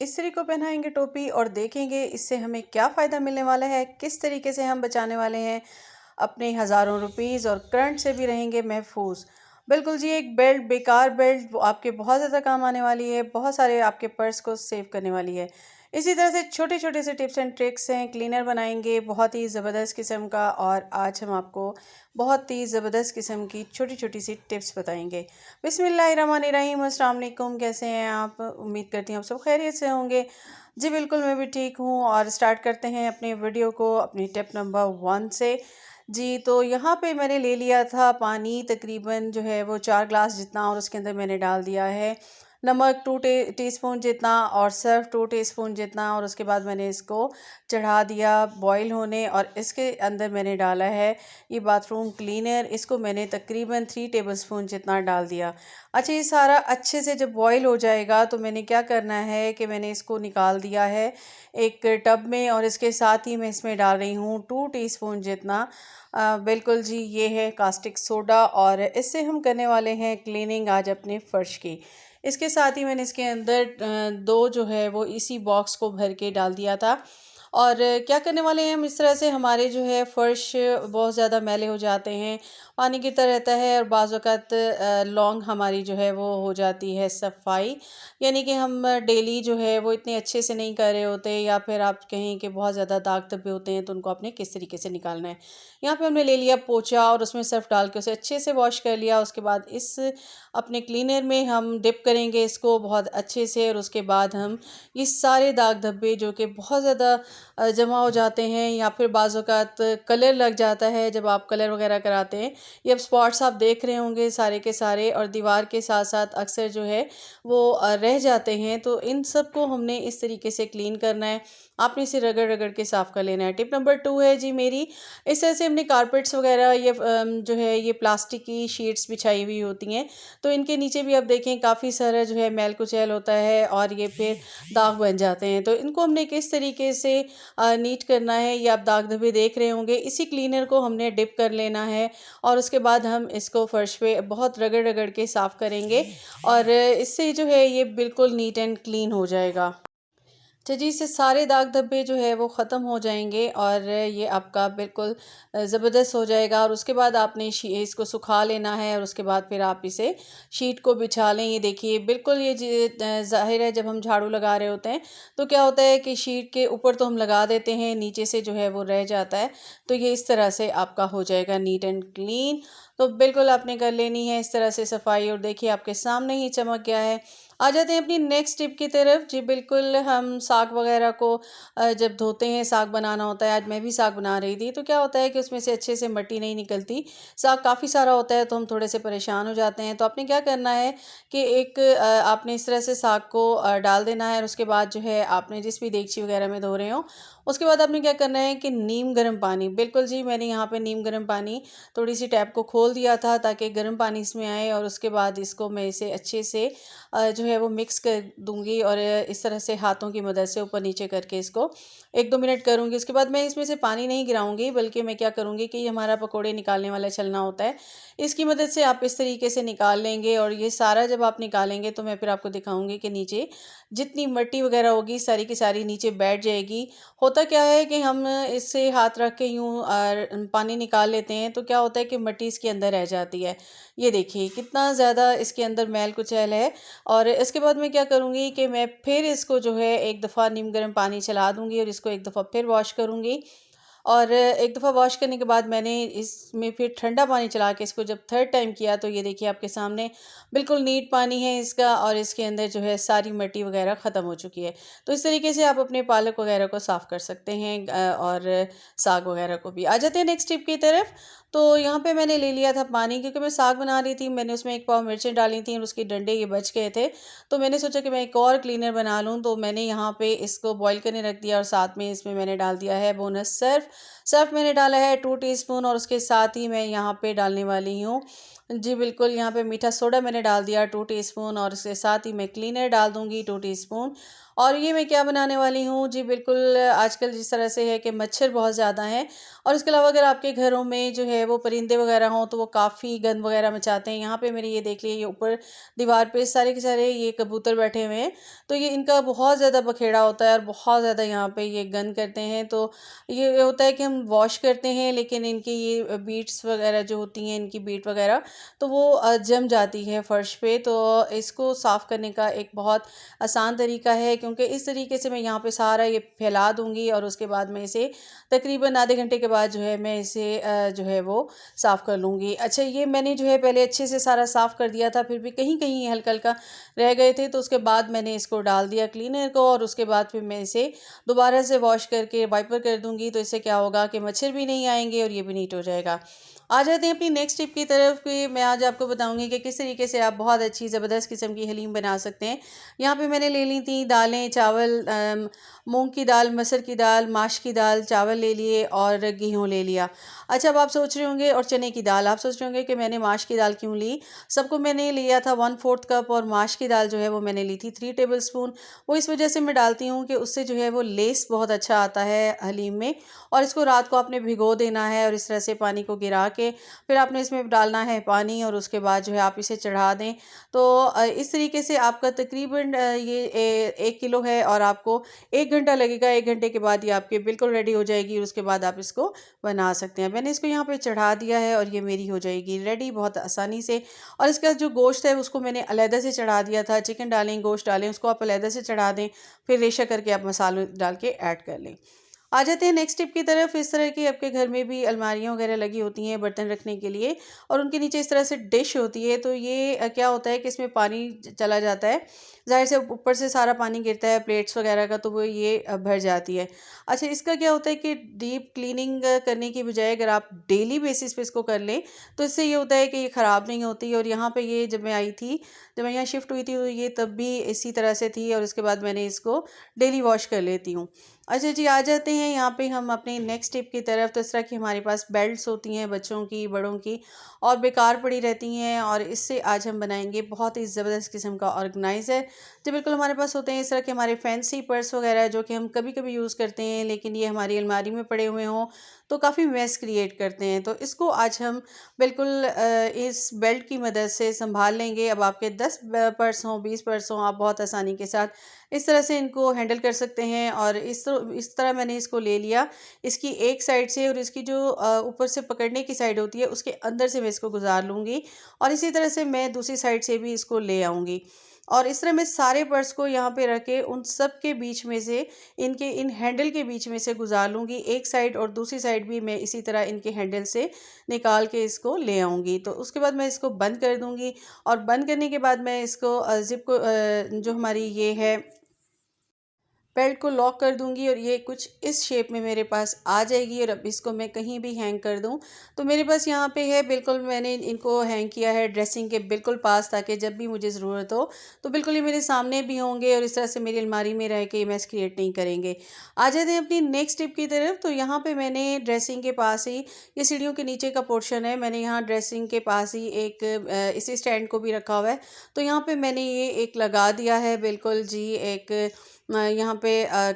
स्त्री को पहनाएंगे टोपी और देखेंगे इससे हमें क्या फ़ायदा मिलने वाला है, किस तरीके से हम बचाने वाले हैं अपने हज़ारों रुपीज़ और करंट से भी रहेंगे महफूज। बिल्कुल जी, एक बेल्ट, बेकार बेल्ट वो आपके बहुत ज़्यादा काम आने वाली है, बहुत सारे आपके पर्स को सेव करने वाली है। इसी तरह से छोटे छोटे से टिप्स एंड ट्रिक्स हैं, क्लीनर बनाएंगे बहुत ही ज़बरदस्त किस्म का, और आज हम आपको बहुत ही ज़बरदस्त किस्म की छोटी छोटी सी टिप्स बताएंगे। बिस्मिल्लाहिर्रहमानिर्रहीम, अस्सलाम वालेकुम। कैसे हैं आप? उम्मीद करती हूँ आप सब खैरियत से होंगे। जी बिल्कुल, मैं भी ठीक हूँ। और स्टार्ट करते हैं अपने वीडियो को अपनी टिप नंबर 1 से। जी, तो यहाँ पे मैंने ले लिया था पानी, तकरीबन जो है वो 4 ग्लास जितना, और उसके अंदर मैंने डाल दिया है नमक 2 टीस्पून जितना और सर्फ 2 टीस्पून जितना, और उसके बाद मैंने इसको चढ़ा दिया बॉईल होने। और इसके अंदर मैंने डाला है ये बाथरूम क्लीनर, इसको मैंने तकरीबन 3 टेबलस्पून जितना डाल दिया। अच्छा, ये सारा अच्छे से जब बॉईल हो जाएगा तो मैंने क्या करना है कि मैंने इसको निकाल दिया है एक टब में, और इसके साथ ही मैं इसमें डाल रही हूँ 2 टीस्पून जितना बिल्कुल जी, ये है कास्टिक सोडा, और इससे हम करने वाले हैं क्लीनिंग आज अपने फ़र्श की। इसके साथ ही मैंने इसके अंदर 2 जो है वो इसी बॉक्स को भर के डाल दिया था। और क्या करने वाले हैं हम, इस तरह से हमारे जो है फ़र्श बहुत ज़्यादा मैले हो जाते हैं, पानी गिरता रहता है, और बाज़ औक़ात लॉन्ग हमारी जो है वो हो जाती है सफाई, यानी कि हम डेली जो है वो इतने अच्छे से नहीं कर रहे होते, या फिर आप कहें कि बहुत ज़्यादा दाग धब्बे होते हैं, तो उनको आपने किस तरीके से निकालना है। यहाँ पे हमने ले लिया पोंछा और उसमें सर्फ़ डाल के उसे अच्छे से वॉश कर लिया। उसके बाद इस अपने क्लीनर में हम डिप करेंगे इसको बहुत अच्छे से, और उसके बाद हम ये सारे दाग धब्बे जो कि बहुत ज़्यादा जमा हो जाते हैं, या फिर बाज़ औक़ात कलर लग जाता है जब आप कलर वगैरह कराते हैं, ये अब स्पॉट्स आप देख रहे होंगे सारे के सारे, और दीवार के साथ साथ अक्सर जो है वो रह जाते हैं। तो इन सब को हमने इस तरीके से क्लीन करना है, आपने इसे रगड़ रगड़ के साफ़ कर लेना है। टिप नंबर 2 है जी मेरी, इस तरह से हमने कारपेट्स वगैरह या जो है ये प्लास्टिक की शीट्स बिछाई हुई होती हैं, तो इनके नीचे भी आप देखें काफ़ी सारा जो है मैल कुचैल होता है, और ये फिर दाग बन जाते हैं। तो इनको हमने किस तरीके से नीट करना है, ये आप दाग धब्बे देख रहे होंगे, इसी क्लीनर को हमने डिप कर लेना है, और उसके बाद हम इसको फर्श पे बहुत रगड़ रगड़ के साफ़ करेंगे, और इससे जो है ये बिल्कुल नीट एंड क्लीन हो जाएगा। अच्छा जी, इससे सारे दाग धब्बे जो है वो ख़त्म हो जाएंगे, और ये आपका बिल्कुल ज़बरदस्त हो जाएगा। और उसके बाद आपने इसको सुखा लेना है, और उसके बाद फिर आप इसे शीट को बिछा लें। ये देखिए बिल्कुल, ये ज़ाहिर है जब हम झाड़ू लगा रहे होते हैं तो क्या होता है कि शीट के ऊपर तो हम लगा देते हैं, नीचे से जो है वो रह जाता है। तो ये इस तरह से आपका हो जाएगा नीट एंड क्लीन। तो बिल्कुल आपने कर लेनी है इस तरह से सफाई, और देखिए आपके सामने ही चमक गया है। आ जाते हैं अपनी नेक्स्ट टिप की तरफ। जी बिल्कुल, हम साग वगैरह को जब धोते हैं, साग बनाना होता है, आज मैं भी साग बना रही थी, तो क्या होता है कि उसमें से अच्छे से मिट्टी नहीं निकलती, साग काफ़ी सारा होता है, तो हम थोड़े से परेशान हो जाते हैं। तो आपने क्या करना है कि एक आपने इस तरह से साग को डाल देना है, और उसके बाद जो है आपने जिस भी देगची वगैरह में धो रहे हो, उसके बाद आपने क्या करना है कि नीम गर्म पानी, बिल्कुल जी, मैंने यहाँ पे नीम गर्म पानी थोड़ी सी टैप को खोल दिया था ताकि गर्म पानी इसमें आए, और उसके बाद इसको मैं इसे अच्छे से जो है वो मिक्स कर दूंगी, और इस तरह से हाथों की मदद से ऊपर नीचे करके इसको 1-2 मिनट करूंगी। उसके बाद मैं इसमें से पानी नहीं गिराऊंगी, बल्कि मैं क्या करूंगी कि ये हमारा पकोड़े निकालने वाला छलना होता है, इसकी मदद से आप इस तरीके से निकाल लेंगे। और ये सारा जब आप निकालेंगे तो मैं फिर आपको दिखाऊंगी कि नीचे जितनी मिट्टी वगैरह होगी सारी की सारी नीचे बैठ जाएगी। होता क्या है कि हम इससे हाथ रख के यूँ पानी निकाल लेते हैं, तो क्या होता है कि मिट्टी इसके अंदर रह जाती है। ये देखिए कितना ज़्यादा इसके अंदर मैल कुचैल है। और इसके बाद मैं क्या करूँगी कि मैं फिर इसको जो है एक दफ़ा नीम गर्म पानी चला दूँगी, और इसको एक दफ़ा फिर वॉश करूँगी। और एक दफ़ा वॉश करने के बाद मैंने इसमें फिर ठंडा पानी चला के इसको जब थर्ड टाइम किया, तो ये देखिए आपके सामने बिल्कुल नीट पानी है इसका, और इसके अंदर जो है सारी मिट्टी वगैरह ख़त्म हो चुकी है। तो इस तरीके से आप अपने पालक वगैरह को साफ़ कर सकते हैं, और साग वगैरह को भी। आ जाते हैं नेक्स्ट टिप की तरफ। तो यहाँ पे मैंने ले लिया था पानी, क्योंकि मैं साग बना रही थी, मैंने उसमें 1 पाव मिर्चें डाली थी, और उसके डंडे ये बच गए थे, तो मैंने सोचा कि मैं एक और क्लीनर बना लूँ। तो मैंने यहाँ पे इसको बॉईल करने रख दिया, और साथ में इसमें मैंने डाल दिया है बोनस सर्फ। सर्फ मैंने डाला है 2 टीस्पून, और उसके साथ ही मैं यहाँ पे डालने वाली हूँ, जी बिल्कुल, यहाँ पे मीठा सोडा मैंने डाल दिया 2 टीस्पून, और उसके साथ ही मैं क्लीनर डाल दूँगी 2 टीस्पून। और ये मैं क्या बनाने वाली हूँ जी, बिल्कुल आजकल जिस तरह से है कि मच्छर बहुत ज़्यादा हैं, और इसके अलावा अगर आपके घरों में जो है वो परिंदे वगैरह हों तो वो काफ़ी गंद वगैरह मचाते हैं। यहाँ पे मेरे ये देख लिए, ये ऊपर दीवार पे सारे के सारे ये कबूतर बैठे हुए हैं, तो ये इनका बहुत ज़्यादा बखेड़ा होता है और बहुत ज़्यादा यहाँ पे ये गंद करते हैं। तो ये होता है कि हम वॉश करते हैं, लेकिन इनकी ये बीट्स वगैरह जो होती हैं, इनकी बीट वगैरह, तो वो जम जाती है फर्श पे। तो इसको साफ़ करने का एक बहुत आसान तरीका है, क्योंकि इस तरीके से मैं यहाँ पे सारा ये फैला दूँगी और उसके बाद मैं इसे तकरीबन आधे घंटे के बाद जो है मैं इसे जो है वो साफ़ कर लूँगी। अच्छा, ये मैंने जो है पहले अच्छे से सारा साफ़ कर दिया था, फिर भी कहीं-कहीं ये हल्का-हल्का रह गए थे, तो उसके बाद मैंने इसको डाल दिया क्लीनर को, और उसके बाद फिर मैं इसे दोबारा से वॉश करके वाइपर कर दूँगी। तो इससे क्या होगा कि मच्छर भी नहीं आएँगे और ये भी नीट हो जाएगा। आ जाते हैं अपनी नेक्स्ट टिप की तरफ कि मैं आज आपको बताऊंगी कि किस तरीके से आप बहुत अच्छी ज़बरदस्त किस्म की हलीम बना सकते हैं। यहाँ पे मैंने ले ली थी दालें, चावल, मूंग की दाल, मसर की दाल, माश की दाल, चावल ले लिए और गेहूँ ले लिया। अच्छा, अब आप सोच रहे होंगे, और चने की दाल, आप सोच रहे होंगे कि मैंने माश की दाल क्यों ली। सबको मैंने लिया था 1/4 कप, और माश की दाल जो है वो मैंने ली थी 3 टेबल स्पून। वो इस वजह से मैं डालती हूँ कि उससे जो है वो लेस बहुत अच्छा आता है हलीम में। और इसको रात को आपने भिगो देना है, और इस तरह से पानी को गिरा के फिर आपने इसमें डालना है पानी, और उसके बाद जो है आप इसे चढ़ा दें। तो इस तरीके से आपका तकरीबन ये 1 किलो है, और आपको 1 घंटा लगेगा। 1 घंटे के बाद ये आपके बिल्कुल रेडी हो जाएगी, और उसके बाद आप इसको बना सकते हैं। मैंने इसको यहाँ पे चढ़ा दिया है और ये मेरी हो जाएगी रेडी बहुत आसानी से। और इसका जो गोश्त है उसको मैंने अलहदा से चढ़ा दिया था। चिकन डालें, गोश्त डालें, उसको आप अलहदा से चढ़ा दें, फिर रेशा करके आप मसालों डाल के ऐड कर लें। आ जाते हैं नेक्स्ट टिप की तरफ। इस तरह की आपके घर में भी अलमारियाँ वगैरह लगी होती हैं बर्तन रखने के लिए, और उनके नीचे इस तरह से डिश होती है। तो ये क्या होता है कि इसमें पानी चला जाता है, ज़ाहिर से ऊपर से सारा पानी गिरता है प्लेट्स वगैरह का, तो वो ये भर जाती है। अच्छा, इसका क्या होता है कि डीप क्लीनिंग करने की बजाय अगर आप डेली बेसिस पे इसको कर लें, तो इससे ये होता है कि ये ख़राब नहीं होती। और यहाँ पे ये जब मैं आई थी, जब मैं यहाँ शिफ्ट हुई थी, तो ये तब भी इसी तरह से थी, और उसके बाद मैंने इसको डेली वॉश कर लेती हूँ। अच्छा जी, आ जाते हैं यहाँ पे हम अपने नेक्स्ट टिप की तरफ। तो इस तरह की हमारे पास बेल्ट्स होती हैं बच्चों की, बड़ों की, और बेकार पड़ी रहती हैं, और इससे आज हम बनाएंगे बहुत ही ज़बरदस्त किस्म का ऑर्गेनाइज़र। जो बिल्कुल हमारे पास होते हैं इस तरह के हमारे फैंसी पर्स वगैरह, जो कि हम कभी कभी यूज़ करते हैं, लेकिन ये हमारी अलमारी में पड़े हुए हों तो काफ़ी मैस क्रिएट करते हैं। तो इसको आज हम बिल्कुल इस बेल्ट की मदद से संभाल लेंगे। अब आपके 10 पर्स हों, 20 पर्स हों, आप बहुत आसानी के साथ इस तरह से इनको हैंडल कर सकते हैं। और इस तरह मैंने इसको ले लिया, इसकी एक साइड से, और इसकी जो ऊपर से पकड़ने की साइड होती है उसके अंदर से मैं इसको गुजार लूँगी, और इसी तरह से मैं दूसरी साइड से भी इसको ले आऊँगी। और इस तरह मैं सारे पर्स को यहाँ पे रख के उन सब के बीच में से, इनके इन हैंडल के बीच में से गुजार लूँगी एक साइड, और दूसरी साइड भी मैं इसी तरह इनके हैंडल से निकाल के इसको ले आऊँगी। तो उसके बाद मैं इसको बंद कर दूँगी, और बंद करने के बाद मैं इसको ज़िप को जो हमारी ये है बेल्ट को लॉक कर दूंगी, और ये कुछ इस शेप में मेरे पास आ जाएगी। और अब इसको मैं कहीं भी हैंग कर दूं, तो मेरे पास यहाँ पे है, बिल्कुल मैंने इनको हैंग किया है ड्रेसिंग के बिल्कुल पास, ताकि जब भी मुझे ज़रूरत हो तो बिल्कुल ये मेरे सामने भी होंगे, और इस तरह से मेरी अलमारी में रह के मैस क्रिएट नहीं करेंगे। आ जाते हैं अपनी नेक्स्ट टिप की तरफ। तो यहाँ पर मैंने ड्रेसिंग के पास ही, ये सीढ़ियों के नीचे का पोर्शन है, मैंने यहाँ ड्रेसिंग के पास ही एक इसी स्टैंड को भी रखा हुआ है। तो यहाँ पर मैंने ये एक लगा दिया है, बिल्कुल जी, एक यहाँ पे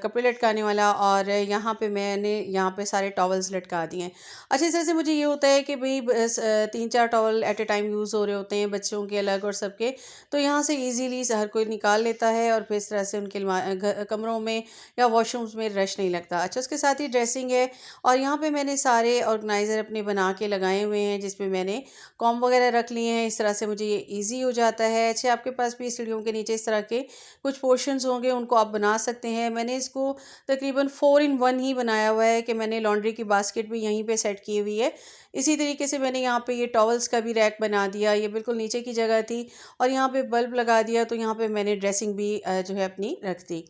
कपड़े लटकाने वाला, और यहाँ पे मैंने यहाँ पे सारे टॉवल्स लटका दिए हैं। अच्छा, इस तरह से मुझे ये होता है कि भाई बस 3-4 towel at a time use हो रहे होते हैं, बच्चों के अलग और सबके, तो यहाँ से इजीली हर कोई निकाल लेता है, और फिर इस तरह से उनके कमरों में या वॉशरूम्स में रश नहीं लगता। अच्छा, उसके साथ ही ड्रेसिंग है, और यहाँ पे मैंने सारे ऑर्गेनाइज़र अपने बना के लगाए हुए हैं, जिसमें मैंने कॉम वगैरह रख लिए हैं। इस तरह से मुझे ये ईजी हो जाता है। अच्छा, आपके पास भी सीढ़ियों के नीचे इस तरह के कुछ पोर्शंस होंगे, उनको आप बना सकते हैं। मैंने इसको तकरीबन 4 in 1 ही बनाया हुआ है, कि मैंने लॉन्ड्री की बास्केट भी यहीं पे सेट की हुई है। इसी तरीके से मैंने यहाँ पे ये टॉवल्स का भी रैक बना दिया, ये बिल्कुल नीचे की जगह थी, और यहाँ पे बल्ब लगा दिया, तो यहाँ पे मैंने ड्रेसिंग भी जो है अपनी रख दी।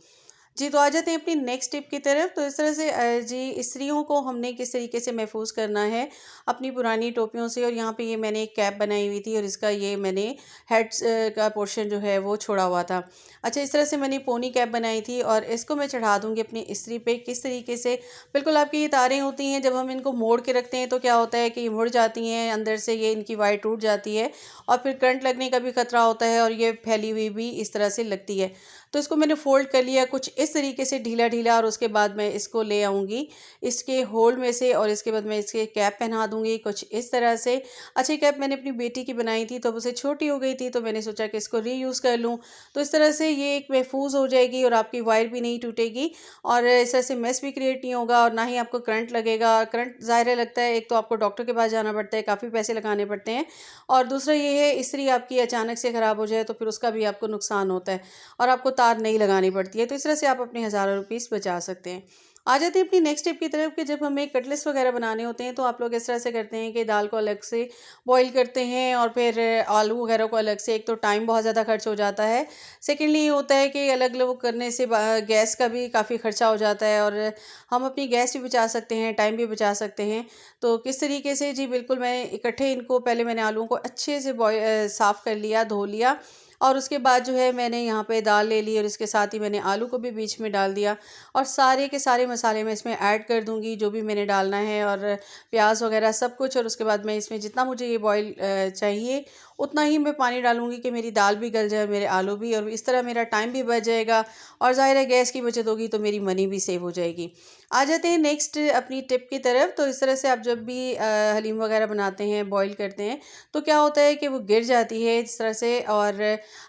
जी, तो आ जाते हैं अपनी नेक्स्ट टिप की तरफ। तो इस तरह से जी, स्त्रियों को हमने किस तरीके से महफूज करना है अपनी पुरानी टोपियों से। और यहाँ पे ये मैंने एक कैप बनाई हुई थी, और इसका ये मैंने हेड्स का पोर्शन जो है वो छोड़ा हुआ था। अच्छा, इस तरह से मैंने पोनी कैप बनाई थी, और इसको मैं चढ़ा दूँगी अपनी इस्त्री पे। किस तरीके से, बिल्कुल आपकी ये तारें होती हैं, जब हम इनको मोड़ के रखते हैं तो क्या होता है कि ये मुड़ जाती हैं, अंदर से ये इनकी वायर टूट जाती है, और फिर करंट लगने का भी खतरा होता है, और ये फैली हुई भी इस तरह से लगती है। तो इसको मैंने फ़ोल्ड कर लिया कुछ इस तरीके से ढीला ढीला, और उसके बाद मैं इसको ले आऊँगी इसके होल में से, और इसके बाद मैं इसके कैप पहना दूँगी कुछ इस तरह से। अच्छी कैप मैंने अपनी बेटी की बनाई थी, तो अब उसे छोटी हो गई थी, तो मैंने सोचा कि इसको रीयूज़ कर लूँ। तो इस तरह से ये एक महफूज़ हो जाएगी और आपकी वायर भी नहीं टूटेगी, और इस तरह से मेस भी क्रिएट नहीं होगा, और ना ही आपको करंट लगेगा। करंट ज़ाहिर है लगता है, एक तो आपको डॉक्टर के पास जाना पड़ता है, काफ़ी पैसे लगाने पड़ते हैं, और दूसरा ये है इस्त्री आपकी अचानक से ख़राब हो जाए तो फिर उसका भी आपको नुकसान होता है, और आपको तार नहीं लगानी पड़ती है। तो इस तरह से आप अपने हज़ारों रुपीस बचा सकते हैं। आ जाते हैं अपनी नेक्स्ट टिप की तरफ कि जब हमें कटलेट्स वगैरह बनाने होते हैं, तो आप लोग इस तरह से करते हैं कि दाल को अलग से बॉईल करते हैं, और फिर आलू वगैरह को अलग से। एक तो टाइम बहुत ज़्यादा खर्च हो जाता है, सेकेंडली ये होता है कि अलग अलग करने से गैस का भी काफ़ी खर्चा हो जाता है, और हम अपनी गैस भी बचा सकते हैं, टाइम भी बचा सकते हैं। तो किस तरीके से जी, बिल्कुल मैं इकट्ठे इनको पहले मैंने आलूओं को अच्छे से साफ़ कर लिया, धो लिया, और उसके बाद जो है मैंने यहाँ पे दाल ले ली, और इसके साथ ही मैंने आलू को भी बीच में डाल दिया, और सारे के सारे मसाले मैं इसमें ऐड कर दूँगी जो भी मैंने डालना है, और प्याज वगैरह सब कुछ। और उसके बाद मैं इसमें जितना मुझे ये बॉईल चाहिए उतना ही मैं पानी डालूँगी कि मेरी दाल भी गल जाए, मेरे आलू भी, और इस तरह मेरा टाइम भी बच जाएगा, और ज़ाहिर है गैस की बचत होगी तो मेरी मनी भी सेव हो जाएगी। आ जाते हैं नेक्स्ट अपनी टिप की तरफ। तो इस तरह से आप जब भी हलीम वगैरह बनाते हैं, बॉईल करते हैं, तो क्या होता है कि वो गिर जाती है इस तरह से, और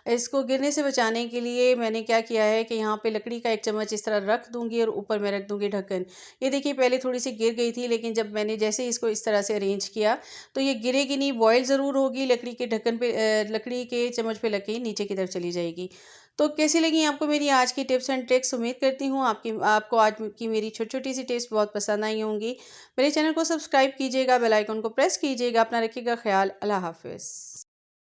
इसको गिरने से बचाने के लिए मैंने क्या किया है कि यहाँ पे लकड़ी का एक चम्मच इस तरह रख दूँगी, और ऊपर मैं रख दूँगी ढक्कन। ये देखिए पहले थोड़ी सी गिर गई थी, लेकिन जब मैंने जैसे ही इसको इस तरह से अरेंज किया तो ये गिरेगी नहीं, बॉयल ज़रूर होगी, लकड़ी के ढक्कन पे लकड़ी के चम्मच पे लग के ही नीचे की तरफ चली जाएगी। तो कैसी लगी आपको मेरी आज की टिप्स एंड ट्रिक्स? उम्मीद करती हूँ आपको आज की मेरी छोटी-छोटी सी टिप्स बहुत पसंद आई होंगी। मेरे चैनल को सब्सक्राइब कीजिएगा, बेल आइकन को प्रेस कीजिएगा। अपना रखिएगा ख़्याल। अल्लाह हाफ़िज़।